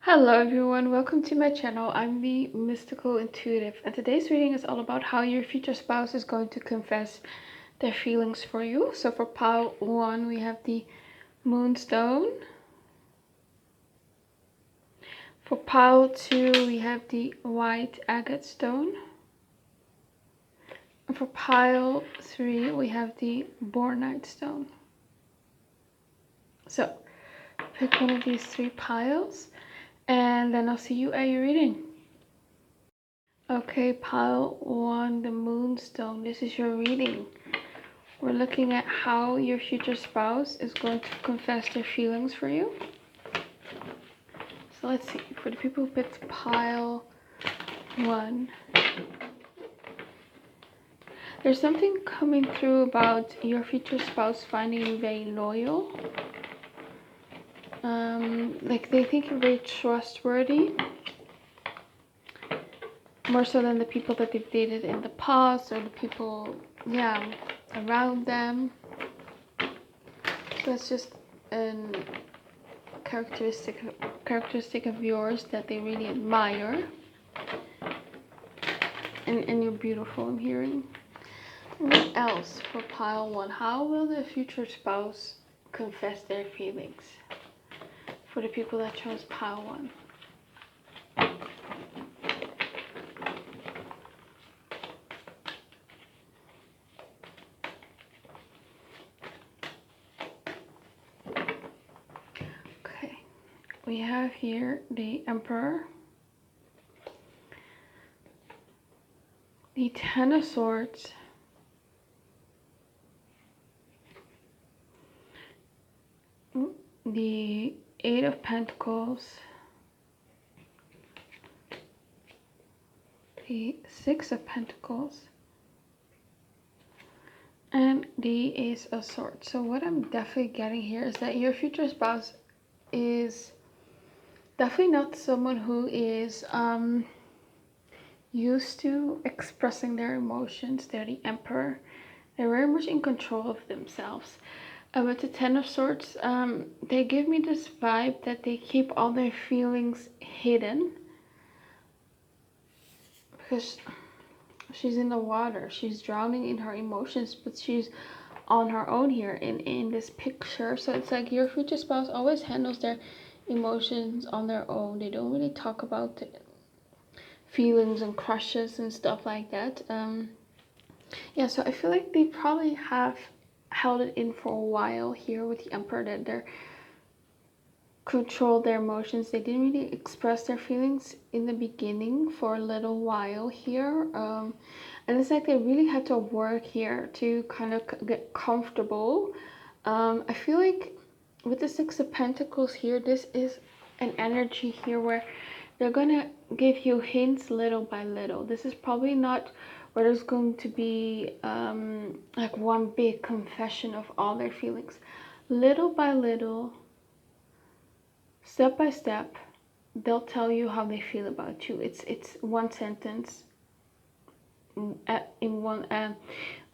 Hello everyone, welcome to my channel. I'm the Mystical Intuitive, and today's reading is all about how your future spouse is going to confess their feelings for you. So for pile 1 we have the Moonstone. For pile 2 we have the White Agate stone. And for pile 3 we have the Bornelian stone. So pick one of these 3 piles and then I'll see you at your reading. Okay, pile 1, the Moonstone. This is your reading. We're looking at how your future spouse is going to confess their feelings for you. So let's see. For the people who picked pile 1, there's something coming through about your future spouse finding you very loyal. Like they think you're very trustworthy. More so than the people that they've dated in the past or the people, around them. So that's just a characteristic of yours that they really admire. And you're beautiful, I'm hearing. What else for pile 1? How will the future spouse confess their feelings? For the people that chose pile 1. Okay, we have here the Emperor, the Ten of Swords, the Eight of Pentacles, the Six of Pentacles, and the Ace of Swords. So what I'm definitely getting here is that your future spouse is definitely not someone who is used to expressing their emotions. They're the Emperor. They're very much in control of themselves. With the Ten of Swords, they give me this vibe that they keep all their feelings hidden. Because she's in the water. She's drowning in her emotions, but she's on her own here in this picture. So it's like your future spouse always handles their emotions on their own. They don't really talk about the feelings and crushes and stuff like that. Yeah, so I feel like they probably have held it in for a while here with the Emperor, that they're control their emotions. They didn't really express their feelings in the beginning for a little while here, and it's like they really had to work here to kind of get comfortable. I feel like with the Six of Pentacles here, this is an energy here where they're gonna give you hints little by little. This is probably not where there's going to be like one big confession of all their feelings. Little by little, step by step, they'll tell you how they feel about you. It's one sentence in one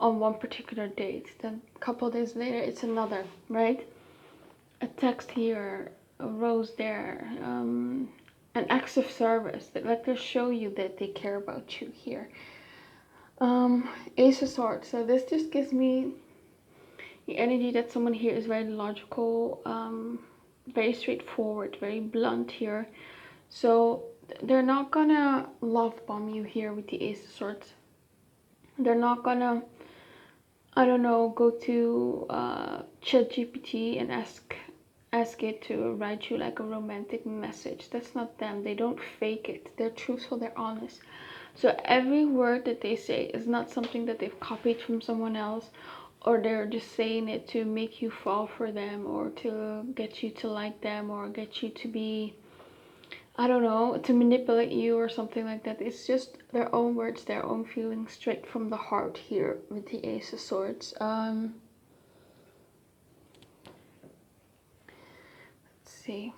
on one particular date. Then a couple of days later, it's another, right? A text here, a rose there, an acts of service that like they show you that they care about you here. Ace of Swords. So this just gives me the energy that someone here is very logical, very straightforward, very blunt here. So they're not gonna love bomb you here with the Ace of Swords. They're not gonna, I don't know, go to ChatGPT and ask it to write you like a romantic message. That's not them. They don't fake it. They're truthful, they're honest. So every word that they say is not something that they've copied from someone else, or they're just saying it to make you fall for them, or to get you to like them, or get you to be, I don't know, to manipulate you or something like that. It's just their own words, their own feelings, straight from the heart here with the Ace of Swords. Let's see.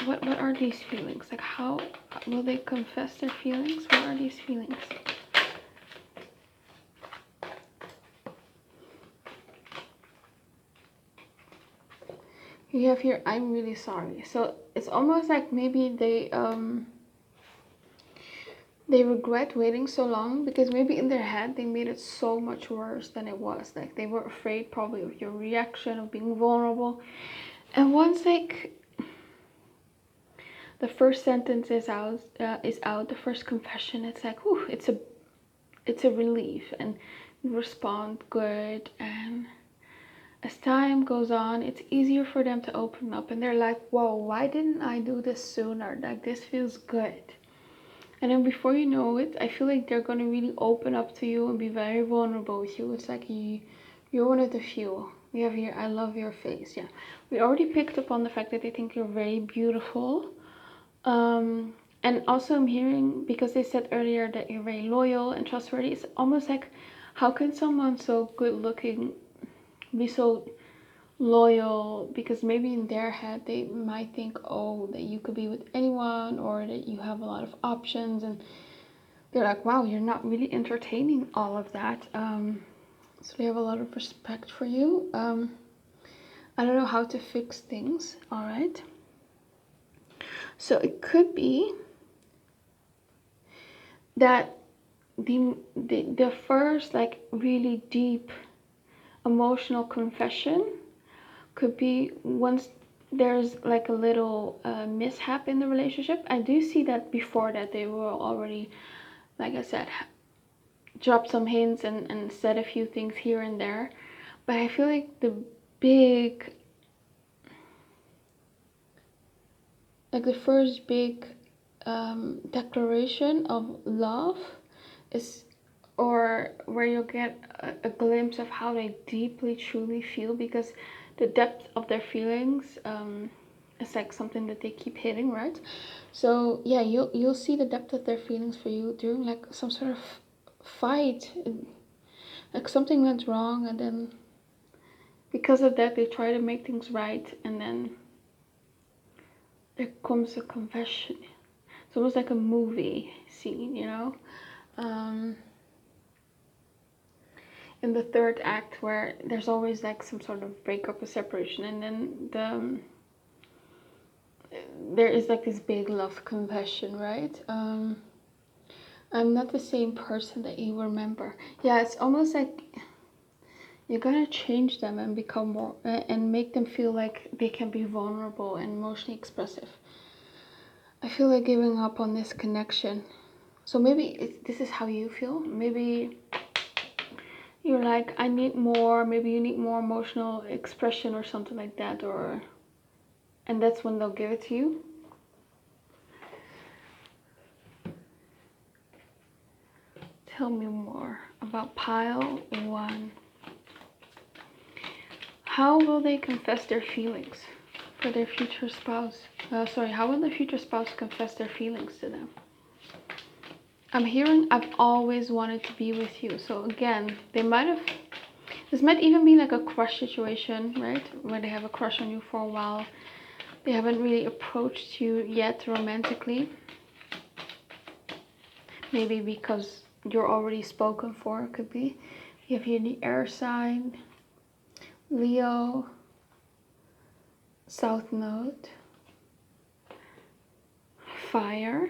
What are these feelings? Like, how will they confess their feelings? What are these feelings? You have here, I'm really sorry. So it's almost like maybe they regret waiting so long, because maybe in their head they made it so much worse than it was. Like they were afraid probably of your reaction, of being vulnerable. And once like the first sentence is out, the first confession, it's like, whew, it's a relief, and you respond good. And as time goes on, it's easier for them to open up, and they're like, whoa, why didn't I do this sooner? Like this feels good. And then before you know it, I feel like they're going to really open up to you and be very vulnerable with you. It's like you're one of the few. We have here, I love your face. Yeah, we already picked up on the fact that they think you're very beautiful. And also I'm hearing, because they said earlier that you're very loyal and trustworthy, it's almost like, how can someone so good looking be so loyal? Because maybe in their head they might think, oh, that you could be with anyone, or that you have a lot of options, and they're like, wow, you're not really entertaining all of that. So they have a lot of respect for you. I don't know how to fix things. All right, so it could be that the first like really deep emotional confession could be once there's like a little mishap in the relationship. I do see that before that they were already, like I said, dropped some hints and said a few things here and there. But I feel like the big, like the first big declaration of love is, or where you'll get a glimpse of how they deeply truly feel, because the depth of their feelings is like something that they keep hitting, right? So yeah, you'll see the depth of their feelings for you during like some sort of fight, like something went wrong, and then because of that they try to make things right, and then there comes a confession. It's almost like a movie scene, you know. In the third act, where there's always like some sort of breakup or separation, and then there is like this big love confession, right? I'm not the same person that you remember. Yeah, it's almost like you're gonna change them and become more, and make them feel like they can be vulnerable and emotionally expressive. I feel like giving up on this connection. So maybe this is how you feel. Maybe you're like, I need more. Maybe you need more emotional expression or something like that, and that's when they'll give it to you. Tell me more about pile 1. How will they confess their feelings for their future spouse? How will the future spouse confess their feelings to them? I'm hearing, I've always wanted to be with you. So again, this might even be like a crush situation, right? Where they have a crush on you for a while. They haven't really approached you yet romantically. Maybe because you're already spoken for, it could be. You have here the air sign, Leo, South Node, fire,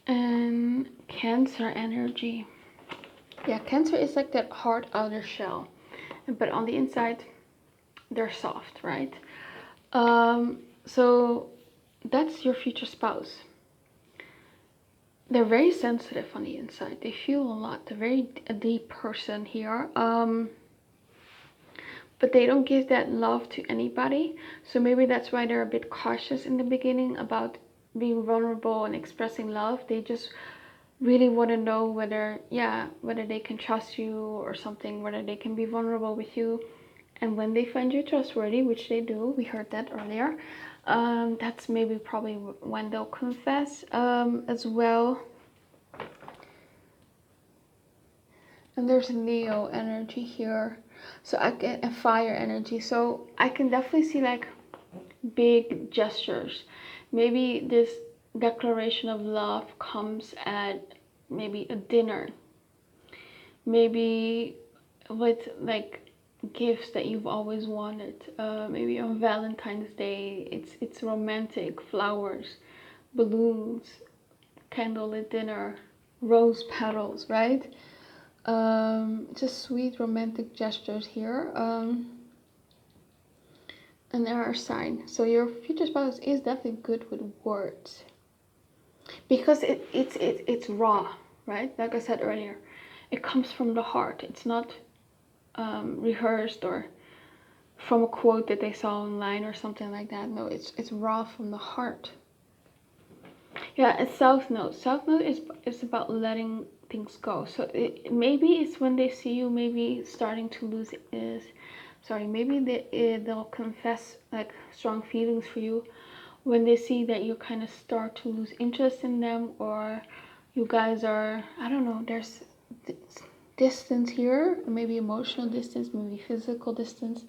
and Cancer energy. Yeah, Cancer is like that hard outer shell, but on the inside they're soft, right? So that's your future spouse. They're very sensitive on the inside. They feel a lot. They're a deep person here. But they don't give that love to anybody. So maybe that's why they're a bit cautious in the beginning about being vulnerable and expressing love. They just really want to know whether they can trust you or something, whether they can be vulnerable with you. And when they find you trustworthy, which they do, we heard that earlier, that's maybe probably when they'll confess as well. And there's Leo energy here, so I get a fire energy, so I can definitely see like big gestures. Maybe this declaration of love comes at maybe a dinner, maybe with like gifts that you've always wanted. Maybe on Valentine's Day, it's romantic, flowers, balloons, candlelit dinner, rose petals, right? Just sweet romantic gestures here. And there are signs. So your future spouse is definitely good with words, because it's raw, right? Like I said earlier, it comes from the heart. It's not rehearsed or from a quote that they saw online or something like that. No, it's raw from the heart. Yeah, and South Node. South Node is about letting things go. So maybe it's when they see you maybe starting to lose maybe they'll confess like strong feelings for you when they see that you kind of start to lose interest in them, or you guys are, I don't know, there's distance here, maybe emotional distance, maybe physical distance.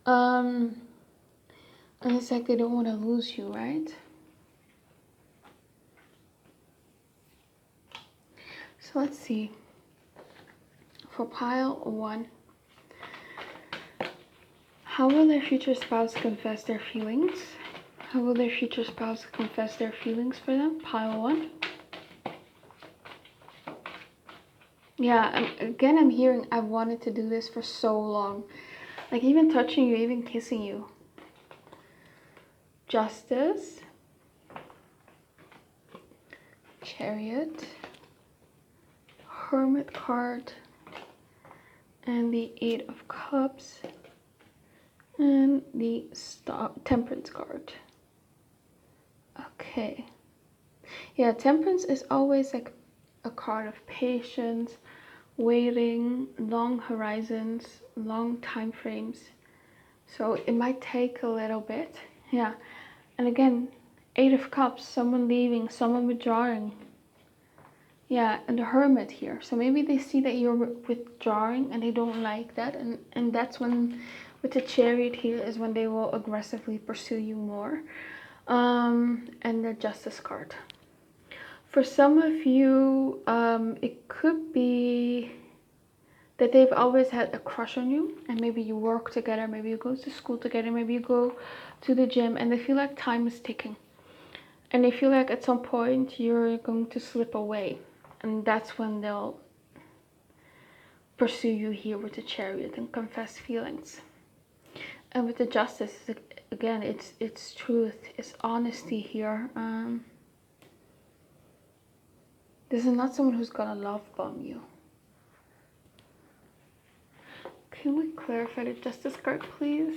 And it's like they don't want to lose you, right? So let's see. For pile 1, how will their future spouse confess their feelings? How will their future spouse confess their feelings for them? Pile 1. Yeah, again, I'm hearing I've wanted to do this for so long. Like even touching you, even kissing you. Justice. Chariot. Hermit card. And the 8 of Cups. And the Temperance card. Okay. Yeah, Temperance is always like a card of patience, waiting, long horizons, long time frames. So it might take a little bit. Yeah. And again, 8 of Cups, someone leaving, someone withdrawing. Yeah, and the Hermit here. So maybe they see that you're withdrawing and they don't like that. And that's when, with the Chariot here, is when they will aggressively pursue you more. And the Justice card. For some of you, it could be that they've always had a crush on you, and maybe you work together, maybe you go to school together, maybe you go to the gym, and they feel like time is ticking. And they feel like at some point you're going to slip away. And that's when they'll pursue you here with the Chariot and confess feelings. And with the Justice, again, it's truth, it's honesty here. This is not someone who's gonna love bomb you. Can we clarify the Justice card, please?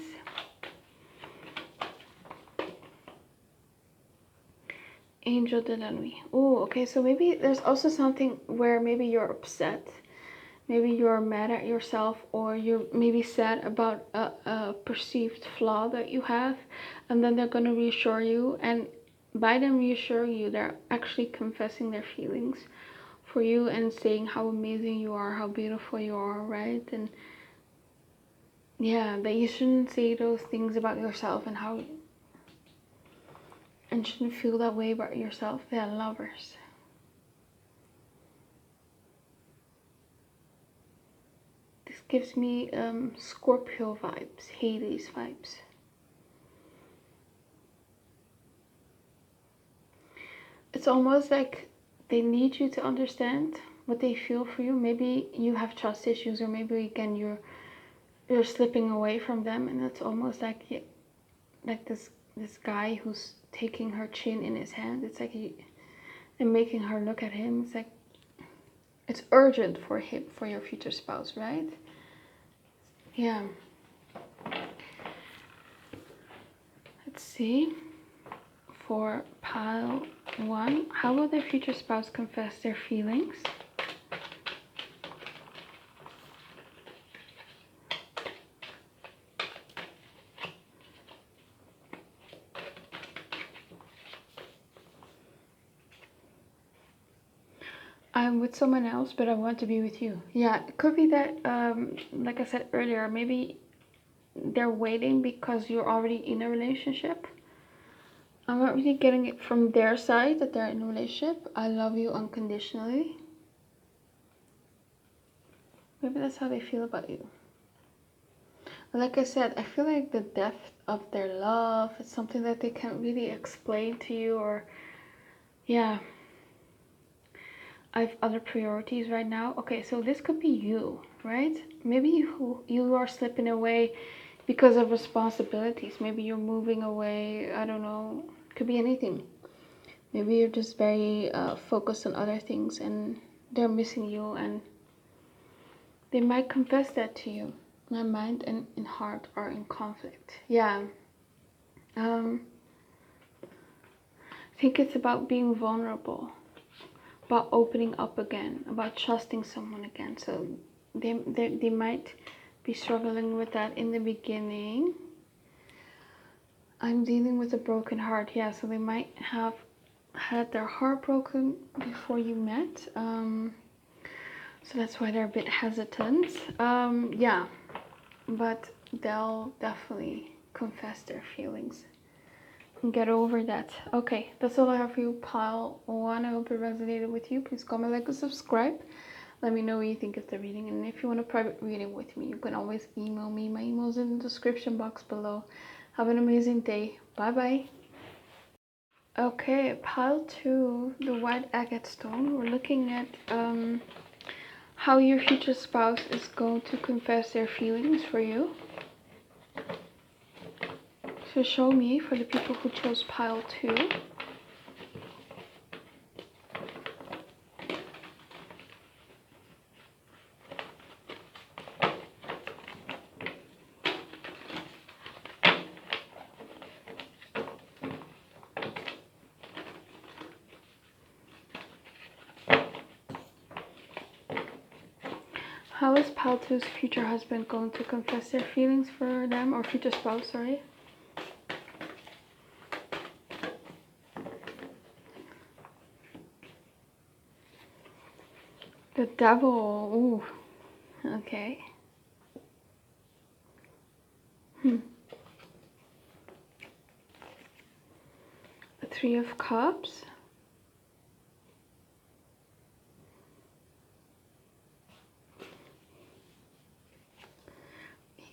Angel de la Nuit. Oh, okay, so maybe there's also something where maybe you're upset. Maybe you're mad at yourself, or you're maybe sad about a perceived flaw that you have. And then they're going to reassure you. And by them reassuring you, they're actually confessing their feelings for you and saying how amazing you are, how beautiful you are, right? And yeah, that you shouldn't say those things about yourself and shouldn't feel that way about yourself. They're lovers. This gives me Scorpio vibes, Hades vibes. It's almost like they need you to understand what they feel for you. Maybe you have trust issues, or maybe again you're slipping away from them, and it's almost like this guy who's taking her chin in his hand. It's like and making her look at him. It's like it's urgent for him, for your future spouse, right? Yeah. Let's see. For pile 1, how will their future spouse confess their feelings? I'm with someone else, but I want to be with you. Yeah, it could be that, like I said earlier, maybe they're waiting because you're already in a relationship. I'm not really getting it from their side that they're in a relationship. I love you unconditionally. Maybe that's how they feel about you. Like I said, I feel like the depth of their love is something that they can't really explain to you, or yeah. I have other priorities right now. Okay, so this could be you, right? Maybe you are slipping away because of responsibilities. Maybe you're moving away. I don't know. Could be anything. Maybe you're just very focused on other things and they're missing you, and they might confess that to you. My mind and heart are in conflict. Yeah. I think it's about being vulnerable, about opening up again, about trusting someone again. So they might be struggling with that in the beginning. I'm dealing with a broken heart. Yeah, so they might have had their heart broken before you met. So that's why they're a bit hesitant. Yeah, but they'll definitely confess their feelings and get over that. Okay, that's all I have for you, pile 1. I hope it resonated with you. Please comment, like, and subscribe. Let me know what you think of the reading, and if you want a private reading with me, you can always email me. My email is in the description box below. Have an amazing day. Bye bye. Okay, pile 2, the white agate stone. We're looking at how your future spouse is going to confess their feelings for you. So show me for the people who chose pile 2. How is pile 2's future husband going to confess their feelings for them, or future spouse, sorry? The devil. Ooh. Okay. The 3 of Cups.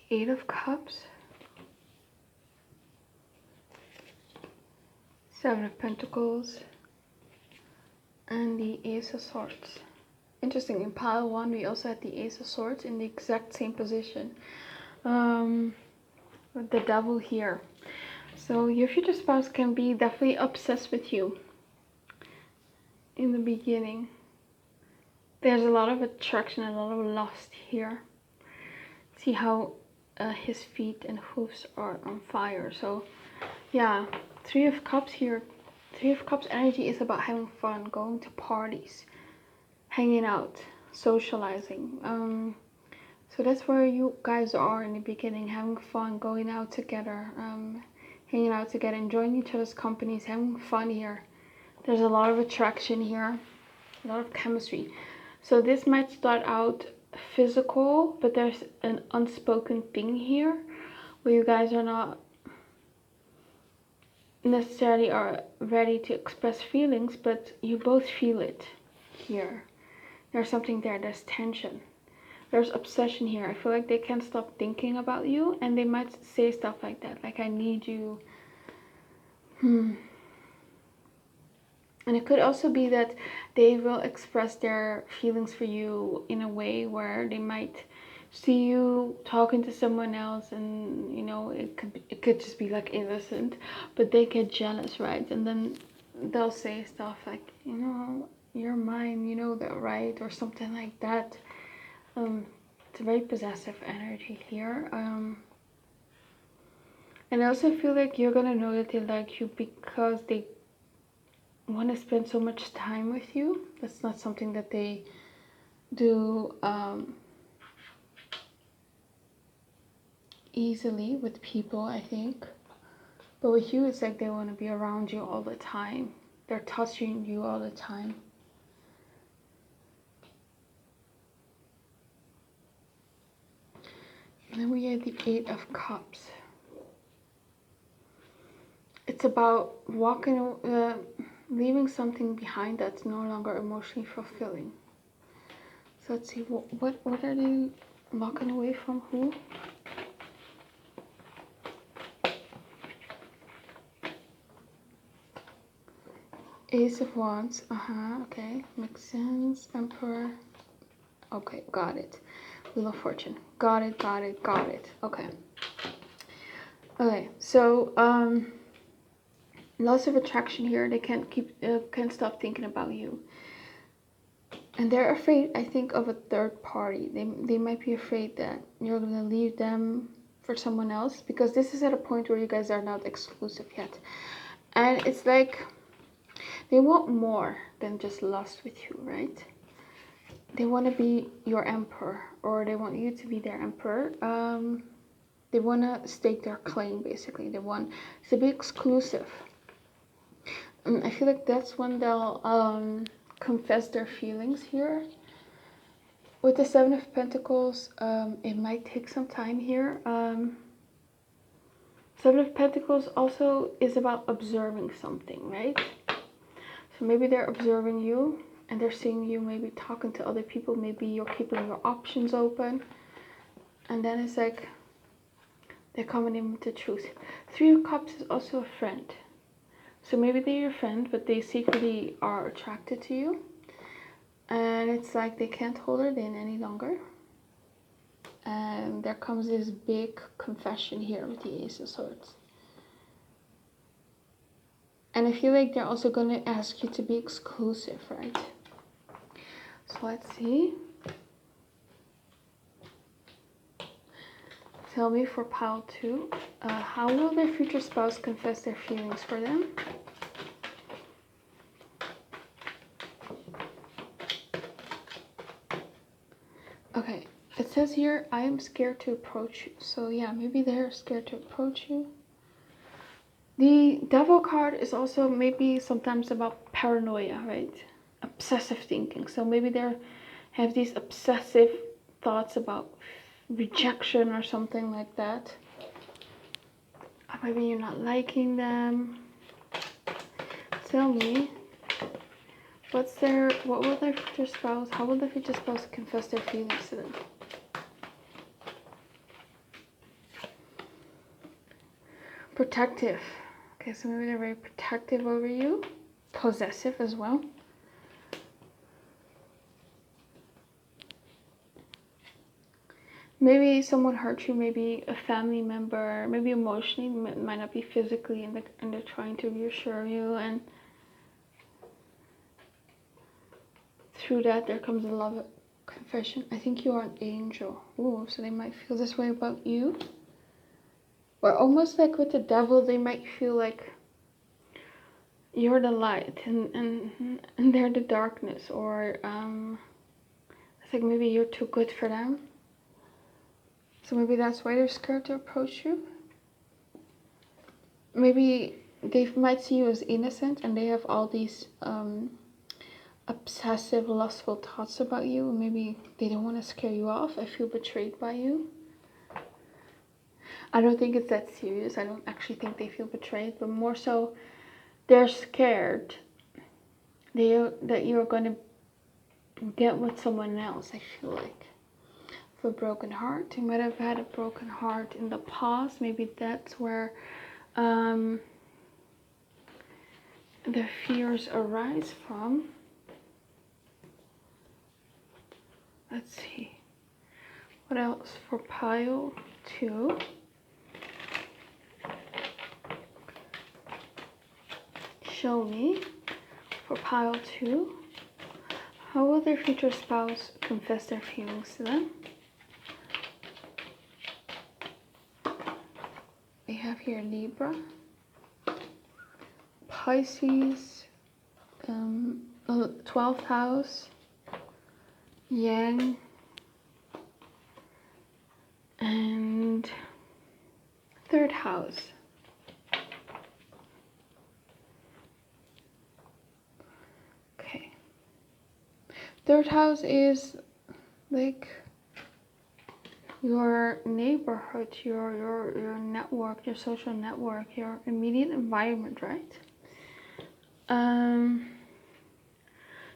The 8 of Cups. 7 of Pentacles. And the Ace of Swords. Interesting, in pile 1 we also had the Ace of Swords in the exact same position. With the devil here. So your future spouse can be definitely obsessed with you in the beginning. There's a lot of attraction, a lot of lust here. See how his feet and hooves are on fire. So yeah, 3 of Cups here. 3 of Cups energy is about having fun, going to parties, hanging out, socializing. So that's where you guys are in the beginning, having fun, going out together, hanging out together, enjoying each other's companies, having fun here. There's a lot of attraction here, a lot of chemistry. So this might start out physical, but there's an unspoken thing here where you guys are not necessarily are ready to express feelings, but you both feel it here. There's something there, there's tension. There's obsession here. I feel like they can't stop thinking about you, and they might say stuff like that, like, I need you. And it could also be that they will express their feelings for you in a way where they might see you talking to someone else, and you know, it could just be like innocent, but they get jealous, right? And then they'll say stuff like, you know, you're mine, you know that, right? Or something like that. It's a very possessive energy here. And I also feel like you're gonna know that they like you because they want to spend so much time with you. That's not something that they do easily with people, I think. But with you, it's like they want to be around you all the time. They're touching you all the time. And then we have the 8 of Cups. It's about leaving something behind that's no longer emotionally fulfilling. So let's see, what are they walking away from? Who? Ace of Wands. Okay, makes sense. Emperor. Okay, got it. Wheel of Fortune. Got it, got it, got it. Okay. Okay, so lots of attraction here. They can't stop thinking about you. And they're afraid, I think, of a third party. They might be afraid that you're gonna leave them for someone else, because this is at a point where you guys are not exclusive yet. And it's like they want more than just lust with you, right? They want to be your emperor, or they want you to be their emperor. They want to stake their claim, basically. They want to be exclusive. And I feel like that's when they'll confess their feelings here. With the Seven of Pentacles, it might take some time here. Seven of Pentacles also is about observing something, right? So maybe they're observing you and they're seeing you maybe talking to other people. Maybe you're keeping your options open. And then it's like they're coming in with the truth. Three of Cups is also a friend. So maybe they're your friend, but they secretly are attracted to you. And it's like they can't hold it in any longer. And there comes this big confession here with the Ace of Swords. And I feel like they're also going to ask you to be exclusive, right? So let's see. Tell me for pile 2, how will their future spouse confess their feelings for them? Okay, it says here, I am scared to approach you. So yeah, maybe they're scared to approach you. The Devil card is also maybe sometimes about paranoia, right? Obsessive thinking. So maybe they have these obsessive thoughts about rejection or something like that. Or maybe you're not liking them. Tell me, what will their future spouse, how will their future spouse confess their feelings to them? Protective. Okay, so maybe they're very protective over you. Possessive as well. Maybe someone hurt you, maybe a family member, maybe emotionally, might not be physically, and they're trying to reassure you, and through that there comes a love confession. I think you are an angel. Ooh, so they might feel this way about you. Or almost like with the Devil, they might feel like you're the light and they're the darkness, or it's like maybe you're too good for them. So maybe that's why they're scared to approach you. Maybe they might see you as innocent and they have all these obsessive, lustful thoughts about you. Maybe they don't want to scare you off. I feel betrayed by you. I don't think it's that serious. I don't actually think they feel betrayed, but more so they're scared that you're going to get with someone else, I feel like. For a broken heart. You might have had a broken heart in the past. Maybe that's where the fears arise from. Let's see. What else for pile 2? Show me for pile 2. How will their future spouse confess their feelings to them? We have here Libra, Pisces, 12th house, Yang, and 3rd house. Okay. 3rd house is like your neighborhood, your network, your social network, your immediate environment, right?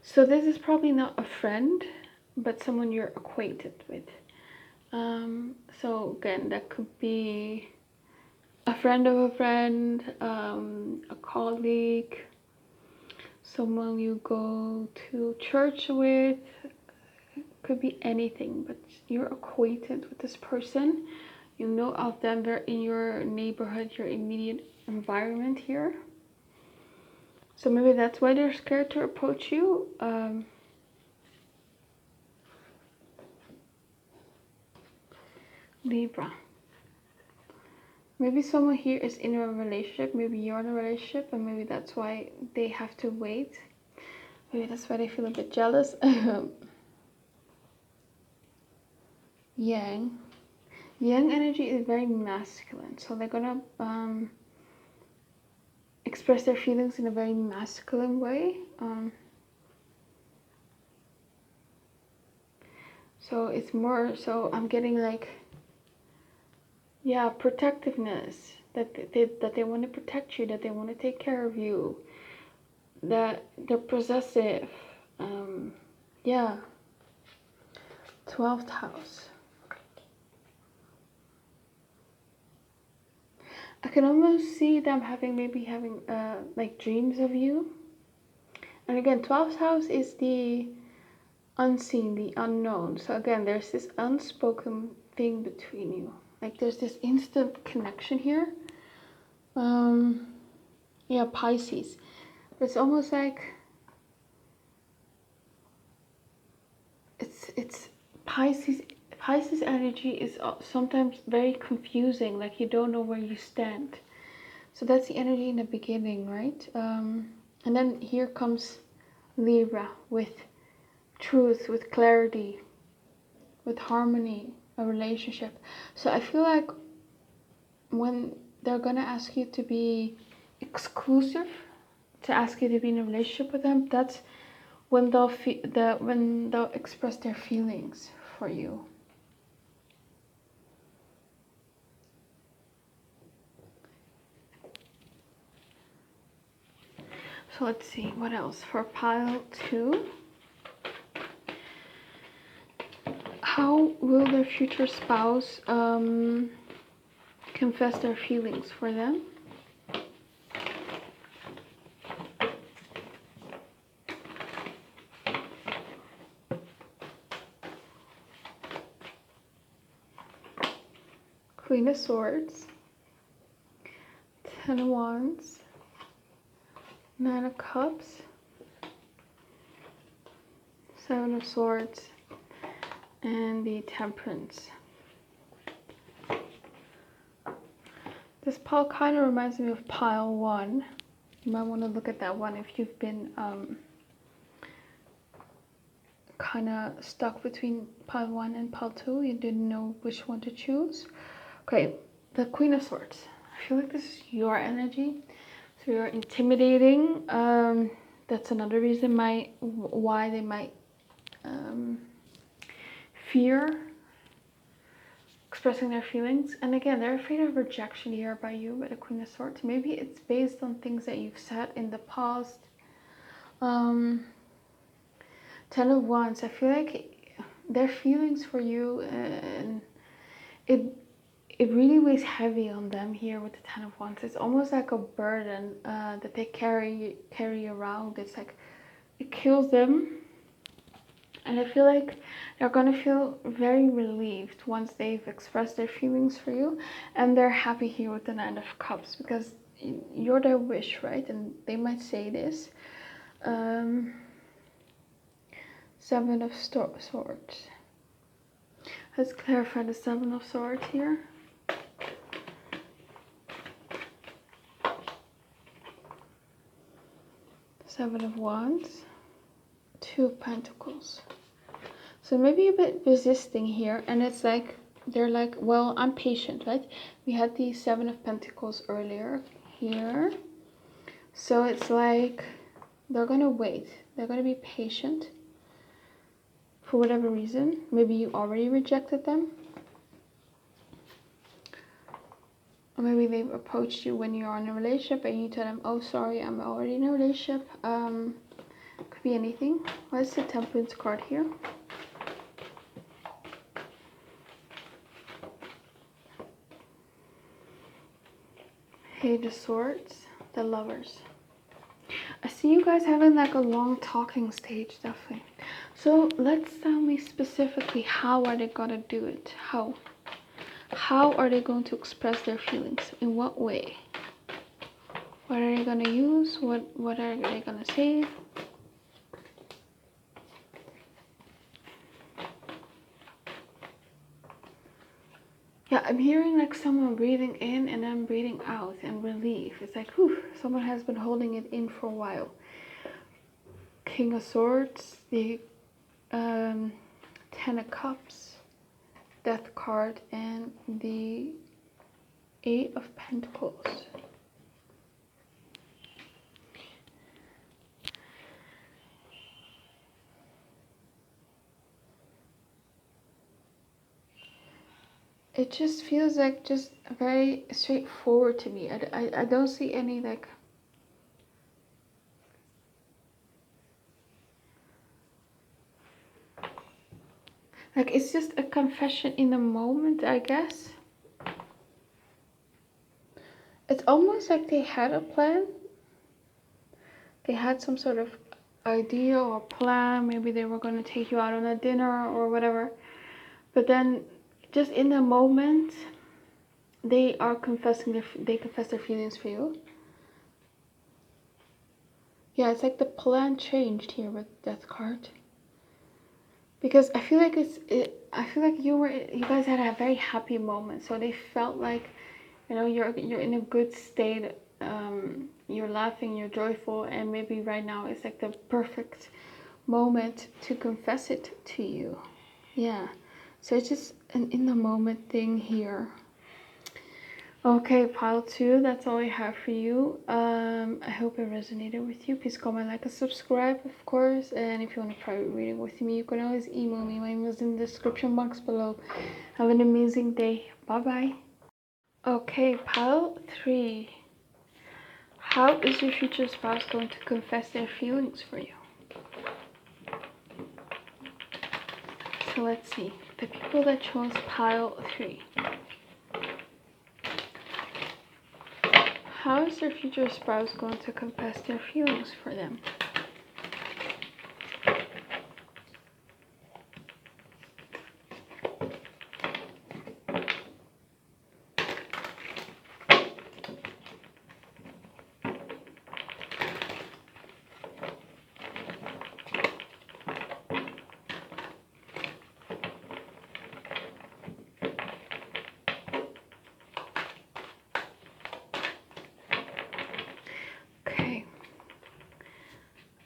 So this is probably not a friend, but someone you're acquainted with. So again, that could be a friend of a friend, a colleague, someone you go to church with, could be anything, but you're acquainted with this person. You know of them, they're in your neighborhood, your immediate environment here. So maybe that's why they're scared to approach you. Libra. Maybe someone here is in a relationship, maybe you're in a relationship, and maybe that's why they have to wait. Maybe that's why they feel a bit jealous. Yang. Yang energy is very masculine, so they're gonna express their feelings in a very masculine way. So it's more, so I'm getting like, yeah, protectiveness, that they want to protect you, that they want to take care of you, that they're possessive. Yeah. 12th house. I can almost see them maybe having like dreams of you. And again, 12th house is the unseen, the unknown. So again, there's this unspoken thing between you. Like there's this instant connection here. Yeah, Pisces. But it's almost like it's Pisces. Pisces energy is sometimes very confusing, like you don't know where you stand. So that's the energy in the beginning, right? And then here comes Libra with truth, with clarity, with harmony, a relationship. So I feel like when they're gonna ask you to be exclusive, to ask you to be in a relationship with them, that's when they'll express their feelings for you. So let's see, what else? For pile 2, how will their future spouse confess their feelings for them? Queen of Swords, 10 of Wands, 9 of Cups, 7 of Swords, and the Temperance. This pile kind of reminds me of pile 1. You might want to look at that one if you've been kind of stuck between pile 1 and pile 2. You didn't know which one to choose. Okay, the Queen of Swords. I feel like this is your energy. So you're intimidating. That's another reason why they might fear expressing their feelings. And again, they're afraid of rejection here by you with the Queen of Swords. Maybe it's based on things that you've said in the past. 10 of Wands. I feel like their feelings for you, and it really weighs heavy on them here with the 10 of Wands. It's almost like a burden that they carry around. It's like it kills them. And I feel like they're going to feel very relieved once they've expressed their feelings for you. And they're happy here with the 9 of Cups because you're their wish, right? And they might say this. 7 of Swords. Let's clarify the 7 of Swords here. Seven of Wands, 2 of Pentacles. So maybe a bit resisting here, and it's like they're like, well, I'm patient, right? We had the 7 of Pentacles earlier here. So it's like they're gonna wait. They're gonna be patient for whatever reason. Maybe you already rejected them. Or maybe they've approached you when you're in a relationship and you tell them, oh, sorry, I'm already in a relationship. Could be anything. What's the Temperance card here? Page of Swords, the Lovers. see you guys having like a long talking stage, definitely. So let's tell me specifically, how are they gonna do it? How are they going to express their feelings? In what way? What are they gonna use? What are they gonna say? Yeah, I'm hearing like someone breathing in and then breathing out, and relief. It's like, whew, someone has been holding it in for a while. King of Swords, the Ten of Cups, Death card, and the Eight of Pentacles. It just feels like just very straightforward to me. I don't see any like it's just a confession in the moment, I guess. It's almost like they had a plan. They had some sort of idea or plan. Maybe they were going to take you out on a dinner or whatever. But then just in the moment, they confess their feelings for you. Yeah, it's like the plan changed here with Death card. Because I feel like I feel like you guys had a very happy moment. So they felt like, you know, you're in a good state. You're laughing, you're joyful, and maybe right now it's like the perfect moment to confess it to you. Yeah. So it's just an in the moment thing here. Okay, pile 2, that's all I have for you. I hope it resonated with you. Please comment, like, and subscribe, of course. And if you want a private reading with me, you can always email me. My email is in the description box below. Have an amazing day. Bye bye. Okay, pile 3. How is your future spouse going to confess their feelings for you? So let's see. The people that chose pile 3. How is your future spouse going to confess their feelings for them?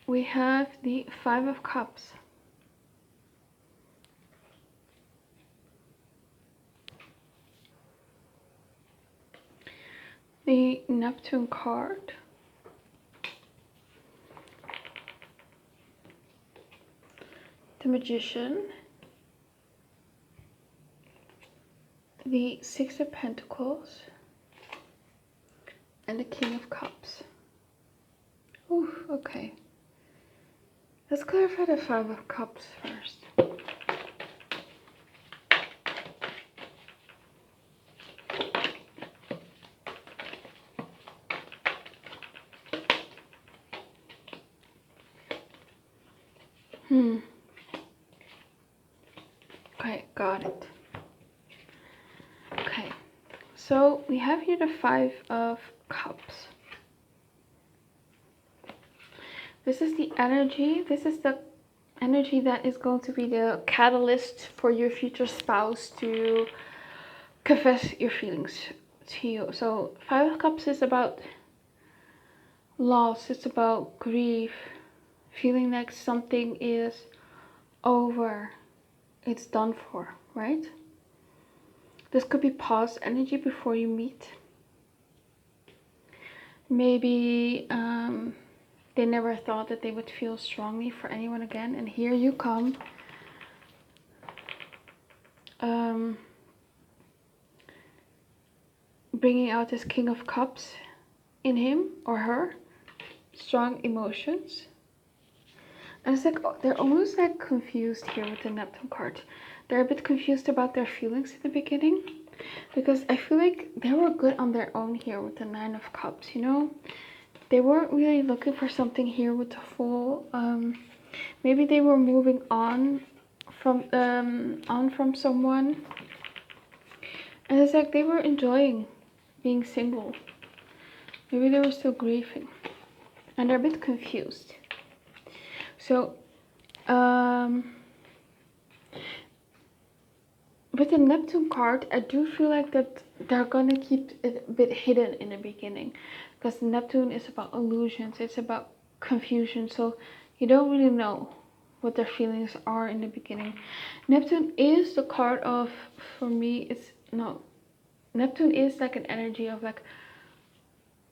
We have the Five of Cups. The Neptune card. The Magician. The Six of Pentacles. And the King of Cups. Ooh, okay. Let's clarify the Five of Cups first. Okay, got it. Okay, so we have here the Five of Cups. This is the energy. This is the energy that is going to be the catalyst for your future spouse to confess your feelings to you. So Five of Cups is about loss. It's about grief, feeling like something is over, it's done for, right? This could be pause energy before you meet. Maybe they never thought that they would feel strongly for anyone again, and here you come. Bringing out this King of Cups in him or her. Strong emotions. And it's like, oh, they're almost like confused here with the Neptune card. They're a bit confused about their feelings in the beginning, because I feel like they were good on their own here with the Nine of Cups, you know? they weren't really looking for something here with the Fool. Maybe they were moving on from someone, and it's like they were enjoying being single. Maybe they were still grieving, and they're a bit confused. So with the Neptune card, I do feel like that they're gonna keep it a bit hidden in the beginning, because Neptune is about illusions, it's about confusion, so you don't really know what their feelings are in the beginning. Neptune is the card of, for me, Neptune is like an energy of like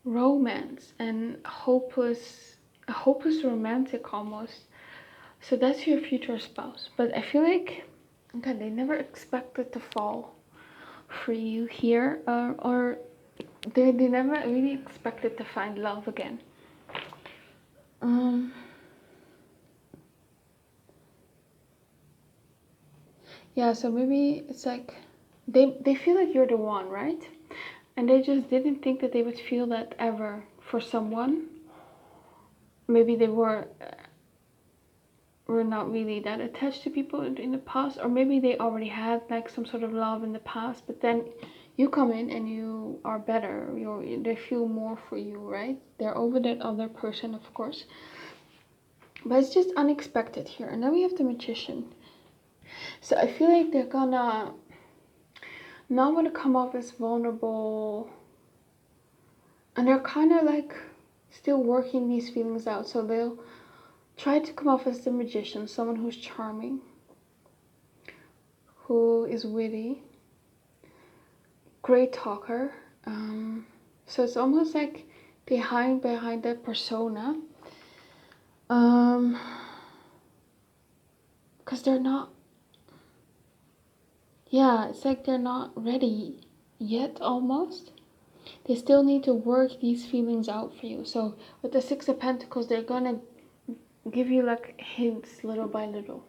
romance and a hopeless romantic almost. So that's your future spouse. But I feel like, okay, they never expected to fall for you here, or they never really expected to find love again. Yeah, so maybe it's like they feel like you're the one, right? And they just didn't think that they would feel that ever for someone. Maybe they were not really that attached to people in the past, or maybe they already had like some sort of love in the past, but then you come in and you are better, they feel more for you, right? They're over that other person, of course, but it's just unexpected here. And then we have the Magician. So I feel like they're gonna not want to come off as vulnerable, and they're kind of like still working these feelings out, so they'll try to come off as the Magician, someone who's charming, who is witty, great talker. So it's almost like they hide behind that persona, because they're not, yeah, it's like they're not ready yet almost. They still need to work these feelings out for you. So with the Six of Pentacles, they're gonna give you like hints little by little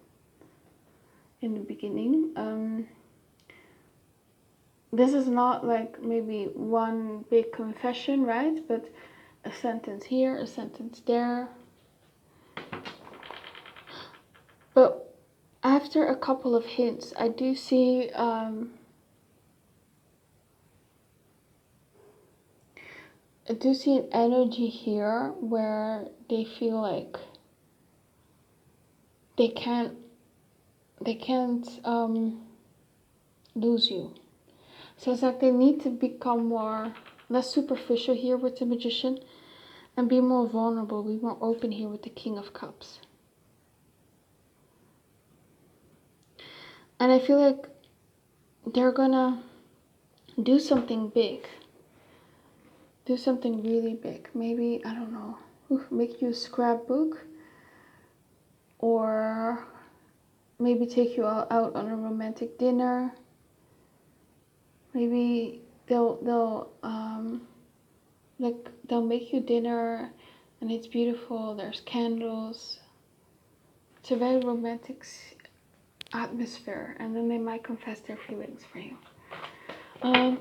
in the beginning. This is not like maybe one big confession, right? But a sentence here, a sentence there. But after a couple of hints, I do see an energy here where they feel like they can't lose you. So it's like they need to become less superficial here with the Magician, and be more vulnerable, be more open here with the King of Cups. And I feel like they're gonna do something big. Do something really big. Maybe, I don't know, make you a scrapbook, or maybe take you out on a romantic dinner. Maybe they'll make you dinner and it's beautiful, there's candles. It's a very romantic atmosphere, and then they might confess their feelings for you.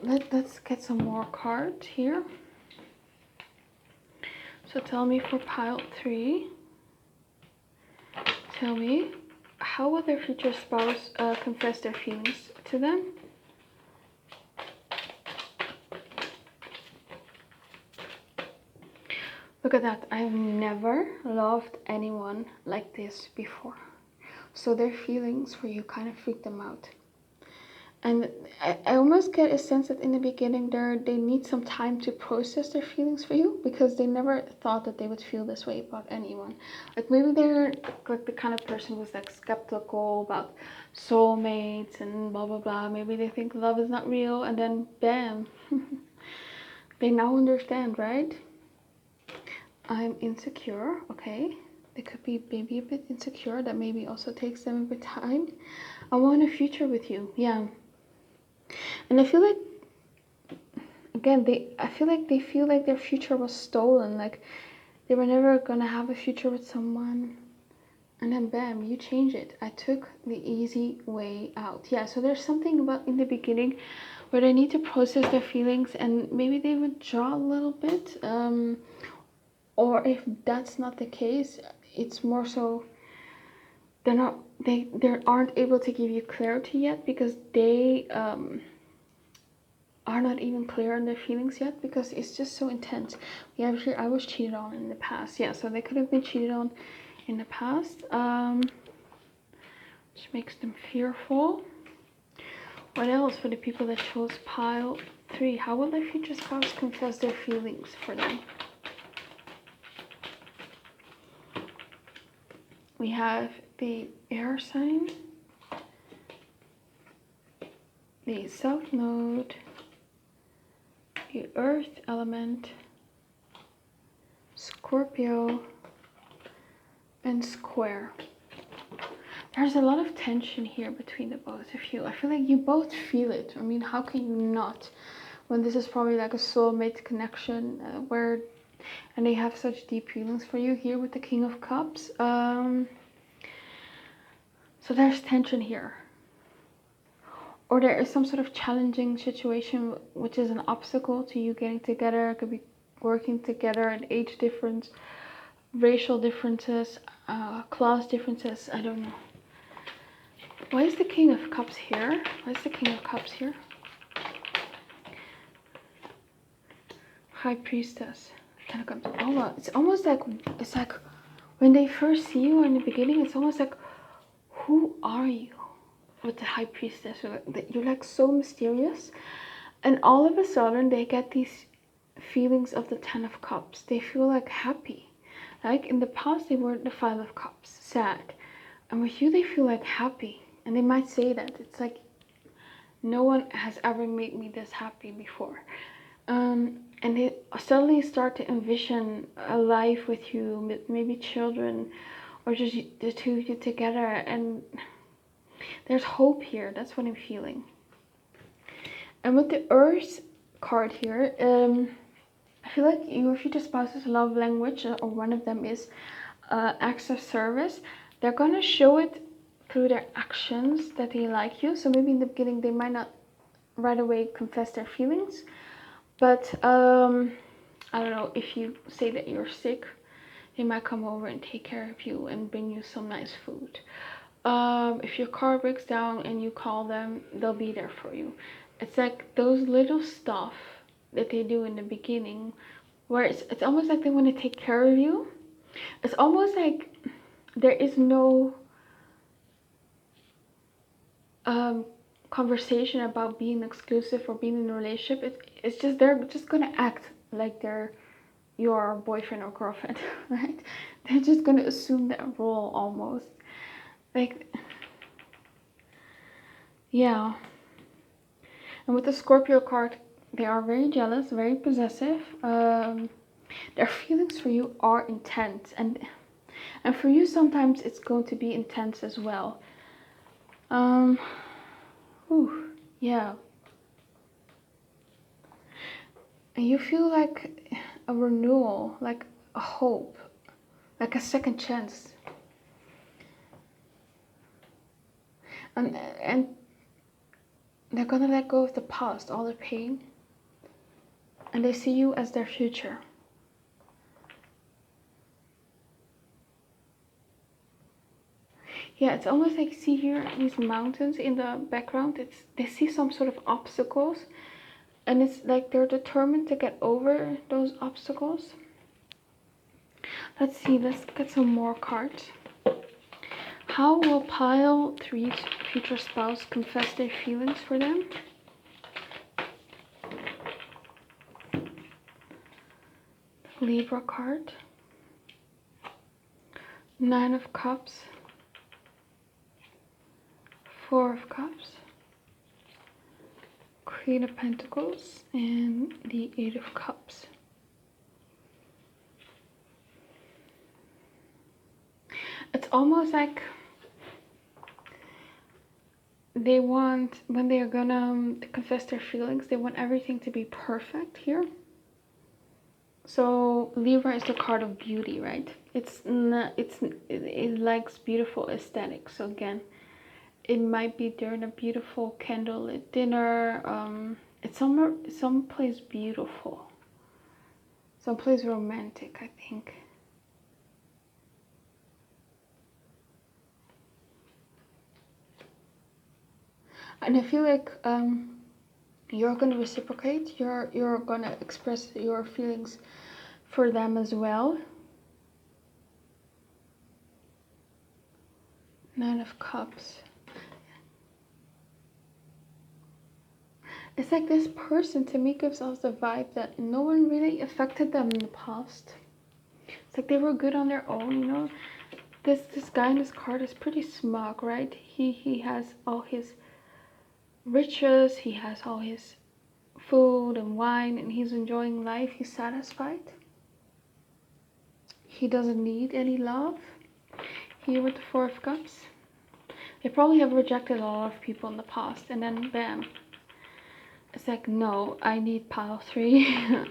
Let's get some more cards here. So tell me for pile 3, tell me, how will their future spouse confess their feelings to them? Look at that. I've never loved anyone like this before. So their feelings for you kind of freak them out. And I almost get a sense that in the beginning they need some time to process their feelings for you, because they never thought that they would feel this way about anyone. Like maybe they're like the kind of person who's like skeptical about soulmates and blah blah blah. Maybe they think love is not real, and then bam, they now understand, right? I'm insecure, okay. They could be maybe a bit insecure. That maybe also takes them a bit time. I want a future with you, yeah. And I feel like, again, I feel like they feel like their future was stolen. Like they were never gonna have a future with someone, and then bam, you change it. I took the easy way out. Yeah, so there's something about in the beginning where they need to process their feelings, and maybe they withdraw a little bit. Or if that's not the case, it's more so they aren't able to give you clarity yet, because they are not even clear on their feelings yet, because it's just so intense. We have here, I was cheated on in the past. Yeah, so they could have been cheated on in the past, which makes them fearful. What else for the people that chose pile 3? How will their future spouse confess their feelings for them? We have the air sign, the south node, the earth element, Scorpio, and square. There's a lot of tension here between the both of you. I feel like you both feel it. I mean, how can you not? When this is probably like a soulmate connection, and they have such deep feelings for you here with the King of Cups. So there's tension here. Or there is some sort of challenging situation which is an obstacle to you getting together. It could be working together, an age difference, racial differences, class differences, I don't know. Why is the King of Cups here? Why is the King of Cups here? High Priestess. Oh, it's almost like, it's like when they first see you in the beginning, it's almost like, who are you? With the High Priestess, you're like so mysterious, and all of a sudden they get these feelings of the Ten of Cups. They feel like happy. Like in the past they were the Five of Cups, sad, and with you they feel like happy. And they might say that it's like, no one has ever made me this happy before. And they suddenly start to envision a life with you, with maybe children, or just the two of you together. And there's hope here. That's what I'm feeling. And with the Earth card here, I feel like your future spouse's love language, or one of them, is acts of service. They're gonna show it through their actions that they like you. So maybe in the beginning they might not right away confess their feelings, but I don't know, if you say that you're sick, they might come over and take care of you and bring you some nice food. If your car breaks down and you call them, they'll be there for you. It's like those little stuff that they do in the beginning, where it's almost like they want to take care of you. It's almost like there is no conversation about being exclusive or being in a relationship. It's just, they're just gonna act like they're your boyfriend or girlfriend, right? They're just gonna assume that role almost. Like, yeah. And with the Scorpio card, they are very jealous, very possessive. Their feelings for you are intense, and for you sometimes it's going to be intense as well. Yeah. And you feel like a renewal, like a hope, like a second chance. And they're gonna let go of the past, all the pain, and they see you as their future. Yeah, it's almost like, see here these mountains in the background. They see some sort of obstacles, and it's like they're determined to get over those obstacles. Let's see, let's get some more cards. How will pile 3's future spouse confess their feelings for them? Libra card. 9 of Cups. 4 of Cups. Queen of Pentacles. And the 8 of Cups. It's almost like they want, when they're gonna confess their feelings, they want everything to be perfect here. So Libra is the card of beauty, right? It likes beautiful aesthetics. So again, it might be during a beautiful candlelit dinner. It's someplace beautiful. someplace romantic, I think. And I feel like you're gonna reciprocate. You're gonna express your feelings for them as well. Nine of Cups. It's like this person to me gives us the vibe that no one really affected them in the past. It's like they were good on their own, you know. This guy in this card is pretty smug, right? He has all his riches, he has all his food and wine, and he's enjoying life. He's satisfied. He doesn't need any love. Here with the Four of Cups. They probably have rejected a lot of people in the past, and then bam. It's like, no, I need pile 3.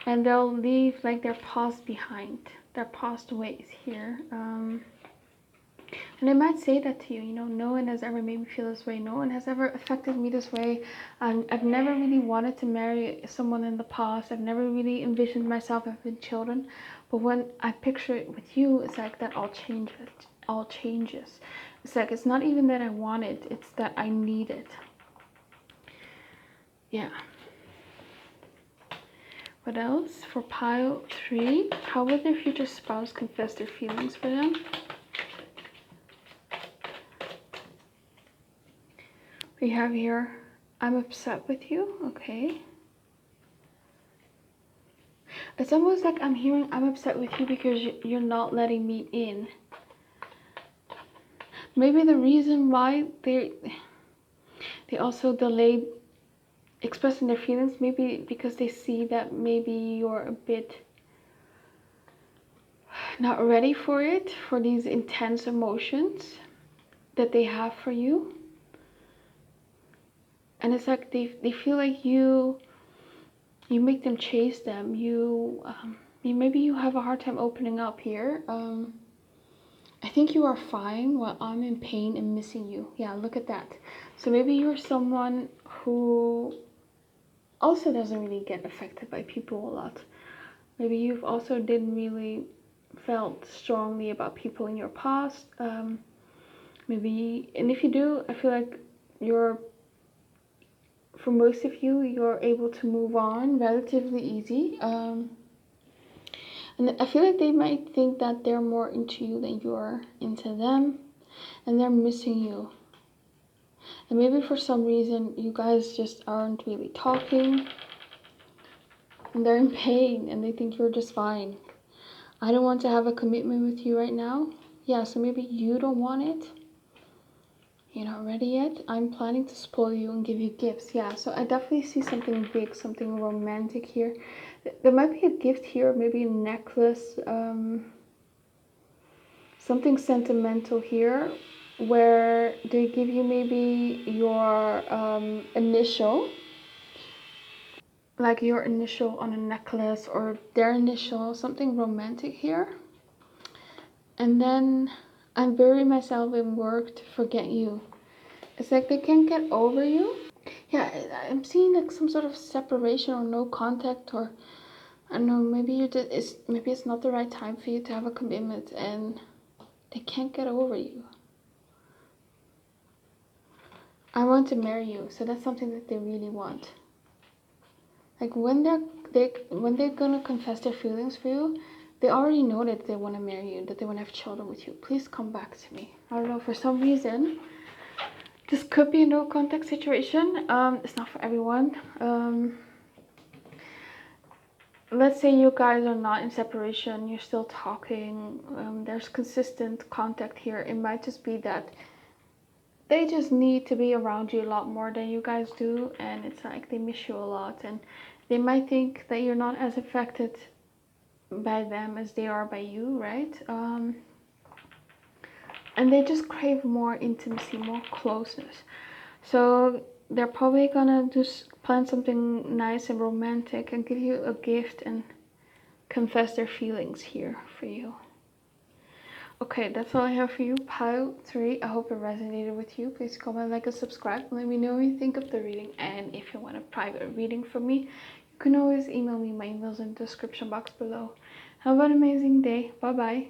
And they'll leave like their past behind, their past ways here. And I might say that to you, you know, no one has ever made me feel this way. No one has ever affected me this way. I've never really wanted to marry someone in the past. I've never really envisioned myself having children. But when I picture it with you, it's like that all changes. It's like, it's not even that I want it, it's that I need it. Yeah. What else? For pile 3, how will their future spouse confess their feelings for them? We have here, I'm upset with you. Okay. It's almost like I'm hearing, I'm upset with you because you're not letting me in. Maybe the reason why they also delayed expressing their feelings, maybe because they see that maybe you're a bit not ready for it, for these intense emotions that they have for you. And it's like they feel like you make them chase them. Maybe you have a hard time opening up here. I think you are fine while I'm in pain and missing you. Yeah, look at that. So maybe you're someone who also doesn't really get affected by people a lot. Maybe you've also didn't really felt strongly about people in your past. Maybe, and if you do, I feel like for most of you, you're able to move on relatively easy. And I feel like they might think that they're more into you than you're into them, and they're missing you. And maybe for some reason you guys just aren't really talking, and they're in pain and they think you're just fine. I don't want to have a commitment with you right now. Yeah, so maybe you don't want it. You're not ready yet. I'm planning to spoil you and give you gifts. Yeah, so I definitely see something big, something romantic here. There might be a gift here, maybe a necklace, something sentimental here, where they give you maybe your initial, like your initial on a necklace, or their initial, something romantic here. And then I bury myself in work to forget you. It's like they can't get over you. Yeah, I'm seeing like some sort of separation or no contact, or I don't know, maybe maybe it's not the right time for you to have a commitment and they can't get over you. I want to marry you, so that's something that they really want. Like when they're gonna confess their feelings for you, they already know that they want to marry you, that they want to have children with you. Please come back to me. I don't know, for some reason this could be a no contact situation. It's not for everyone. Let's say you guys are not in separation, you're still talking, there's consistent contact here. It might just be that they just need to be around you a lot more than you guys do, and it's like they miss you a lot, and they might think that you're not as affected by them as they are by you, right? And they just crave more intimacy, more closeness. So they're probably gonna just plan something nice and romantic and give you a gift and confess their feelings here for you. Okay, that's all I have for you, pile 3. I hope it resonated with you. Please comment, like, and subscribe. Let me know what you think of the reading, and if you want a private reading from me, you can always email me. My email's in the description box below. Have an amazing day. Bye bye.